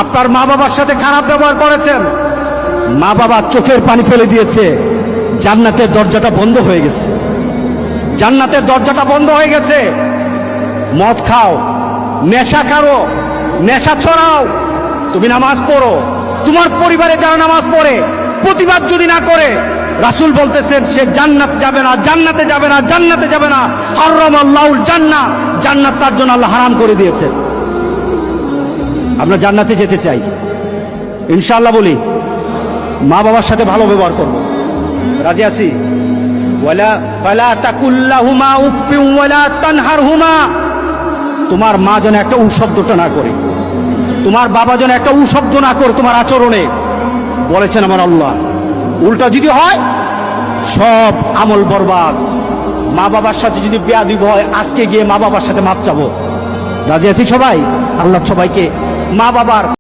আপনার মা বাবার সাথে খারাপ ব্যবহার করেছেন, মা বাবা চোখের পানি ফেলে দিয়েছে, জান্নাতের দরজাটা বন্ধ হয়ে গেছে। জান্নাতের দরজাটা বন্ধ হয়ে গেছে। মদ খাও, নেশা খাও, নেশা ছড়াও, তুমি নামাজ পড়ো, তোমার পরিবারে যারা নামাজ পড়ে প্রতিবাদ যদি না করে, রাসূল বলতেছেন সে জান্নাত যাবে না, জান্নাতে যাবে না, জান্নাতে যাবে না। হারামাল্লাহুল জান্নাহ, জান্নাত তার জন্য আল্লাহ হারাম করে দিয়েছে। আমরা জান্নাতে যেতে চাই ইনশাআল্লাহ। বলি মা বাবার সাথে ভালো ব্যবহার করব, রাজি আছি। ওয়ালা ফালা তাকুল লাহুমা উফফিন ওয়ালা তানহারহুমা, তোমার মা যেন একটা শব্দটা না করে, তোমার বাবা যেন একটা শব্দ না করে তোমার আচরণে, বলেছেন আমার আল্লাহ। উল্টা যদি হয় সব আমল বরবাদ। মা বাবার সাথে যদি বেয়াদবি হয়, আজকে গিয়ে মা বাবার সাথে মাপ চাবো। রাজি আছি সবাই? আল্লাহ সবাইকে মা বাবার